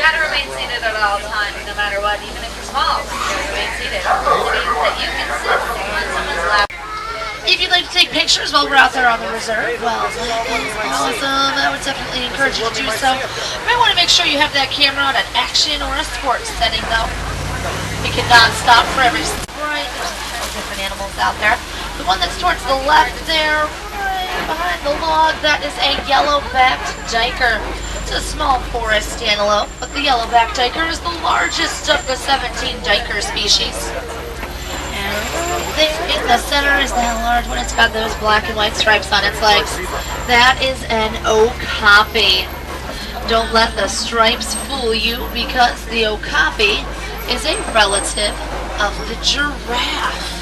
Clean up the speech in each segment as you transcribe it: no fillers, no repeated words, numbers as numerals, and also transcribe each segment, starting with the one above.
gotta remain seated at all times, no matter what, even if you're small. You gotta remain seated. It means that you can sit on someone's lap. If you'd like to take pictures while we're out there on the reserve, well, awesome. I would definitely encourage you to do so. You might want to make sure you have that camera on an action or a sports setting, though. It cannot stop for every right. There's a couple different animals out there. The one that's towards the left there, right behind the log, that is a yellow-backed duiker. It's a small forest antelope, but the yellow-backed duiker is the largest of the 17 duiker species. And there in the center is that large one. It's got those black and white stripes on its legs. That is an okapi. Don't let the stripes fool you, because the okapi is a relative of the giraffe.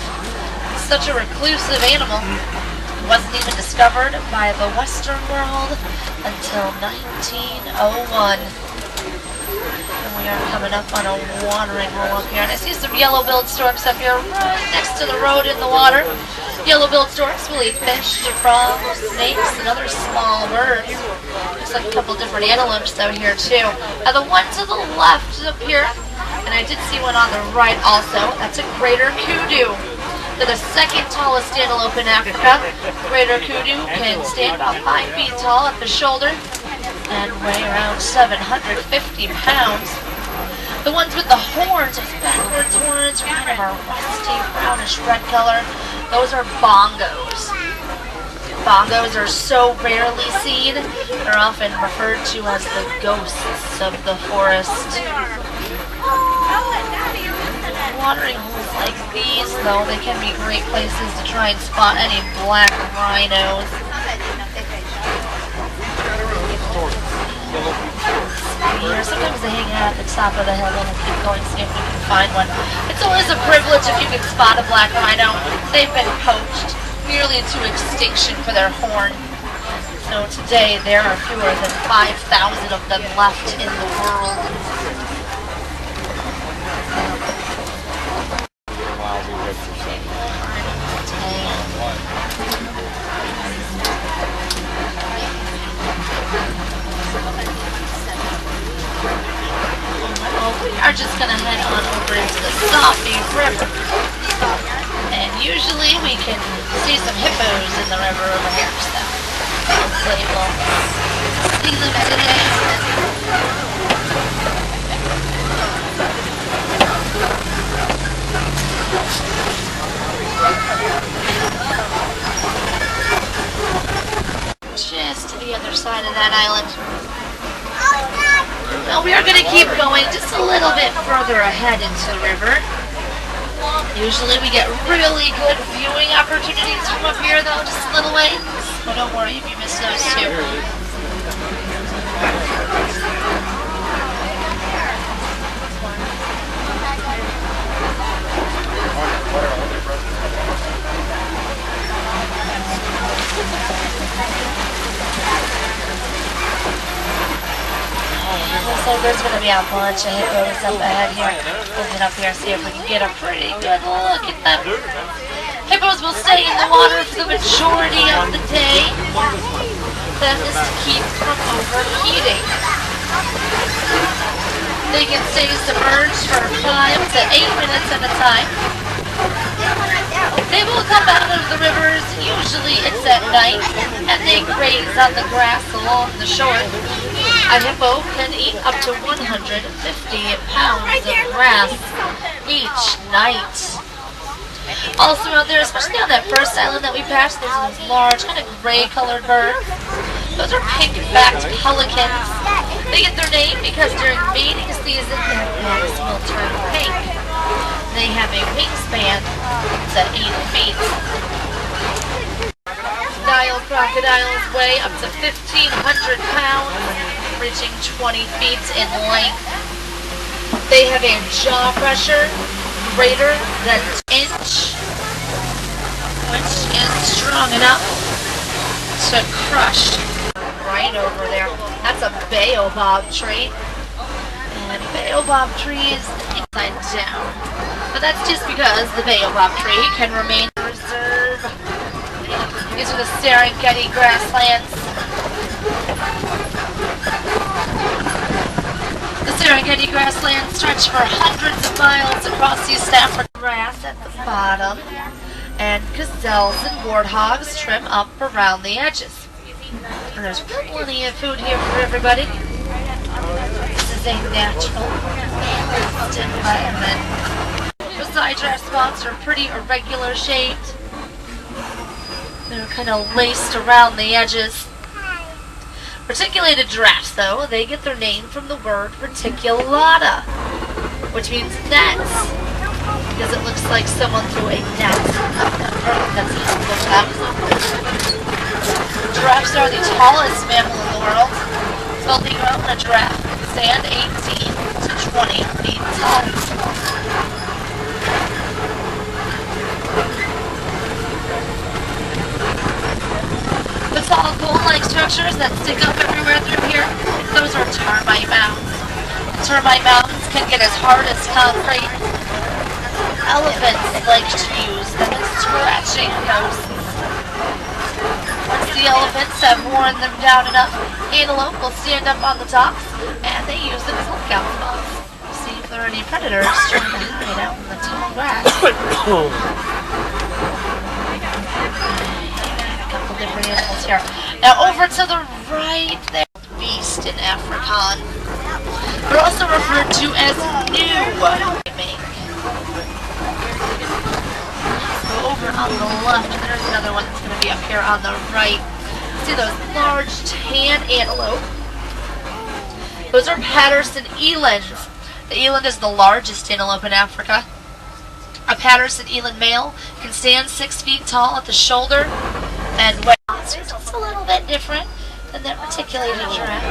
It's such a reclusive animal. It wasn't even discovered by the Western world until 1901. And we are coming up on a watering hole up here. And I see some yellow-billed storks up here right next to the road in the water. Yellow-billed storks will eat fish, frogs, snakes, and other small birds. There's like a couple different antelopes out here too. Now the one to the left up here, and I did see one on the right also, that's a greater kudu. They're the second tallest antelope in Africa. Greater kudu can stand about 5 feet tall at the shoulder and weigh around 750 pounds. The ones with the horns, those backwards horns, are kind of a rusty brownish red color. Those are bongos. Bongos are so rarely seen, they're often referred to as the ghosts of the forest. Watering holes like these, though, they can be great places to try and spot any black rhinos. Here, sometimes they hang out at the top of the hill, and we'll keep going, see if we can find one. It's always a privilege if you can spot a black rhino. They've been poached nearly to extinction for their horn. So today there are fewer than 5,000 of them left in the world. We are just going to head on over into the Safi River. And usually we can see some hippos in the river over here, so hopefully we'll see them today. Just to the other side of that island. Now we are going to keep going just a little bit further ahead into the river. Usually we get really good viewing opportunities from up here, though, just a little ways. So don't worry if you miss those too. Looks like there's going to be a bunch of hippos up ahead here. We'll get up here and see if we can get a pretty good look at them. Hippos will stay in the water for the majority of the day. That is to keep from overheating. They can stay submerged for 5 to 8 minutes at a time. They will come out of the rivers, usually it's at night, and they graze on the grass along the shore. A hippo can eat up to 150 pounds of grass each night. Also out there, especially on that first island that we passed, there's those large, kind of gray-colored birds. Those are pink-backed pelicans. They get their name because during mating season, their backs will turn pink. They have a wingspan that's 8 feet. Nile crocodiles weigh up to 1,500 pounds, reaching 20 feet in length. They have a jaw pressure greater than an inch, which is strong enough to crush right over there. That's a baobab tree. And baobab trees upside down. But that's just because the baobab tree can remain in reserve. These are the Serengeti grasslands. The Serengeti Serengeti grasslands stretch for hundreds of miles across East Africa. Grass at the bottom, and gazelles and warthogs trim up around the edges. And there's plenty of food here for everybody. This is a natural environment. Besides, giraffe spots are pretty irregular shaped. They're kind of laced around the edges. Reticulated giraffes, though, they get their name from the word reticulata, which means nets, because it looks like someone threw a net up that part that's looks out. Giraffes are the tallest mammal in the world. Sculpting around a giraffe can stand 18 to 20 feet tall. The tall cone-like structures that stick up everywhere through here, those are termite mounds. Termite mounds can get as hard as concrete. Elephants like to use them as scratching posts. Once the elephants have worn them down enough, antelope will stand up on the tops, and they use them as lookout spots. See if there are any predators trying to hide out in the tall grass. Different animals here. Now over to the right there, beast in Afrikaans. They're also referred to as new. So over on the left, and there's another one that's going to be up here on the right. See those large tan antelope? Those are Patterson elands. The eland is the largest antelope in Africa. A Patterson eland male can stand 6 feet tall at the shoulder and weight. It's just a little bit different than that reticulated giraffe.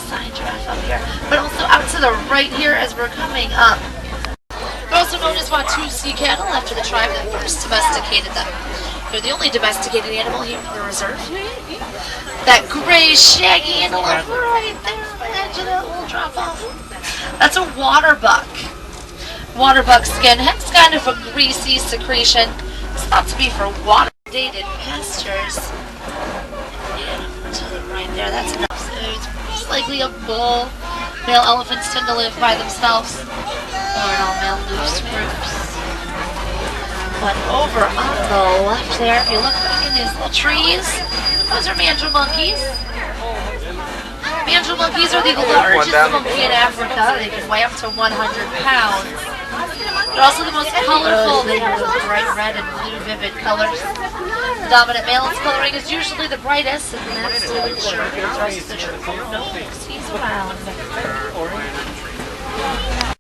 Side giraffe up here. But also out to the right here as we're coming up. They're also known as Watusi cattle after the tribe that first domesticated them. They're the only domesticated animal here in the reserve. That gray, shaggy antelope right there on the edge of that little drop off. That's a water buck. Water buck skin has kind of a greasy secretion. It's thought to be for water dated pastures. Yeah, to the right there, that's enough. So it's most likely a bull. Male elephants tend to live by themselves or in all male loose groups. But over on the left there, if you look back in these little trees, those are mandrill monkeys. Mandrill monkeys are the largest monkey in Africa. They can weigh up to 100 pounds. They're also the most colorful. They have those bright red and blue vivid colors. The dominant male's coloring is usually the brightest, and that's to ensure the rest of the troop won't know he's around.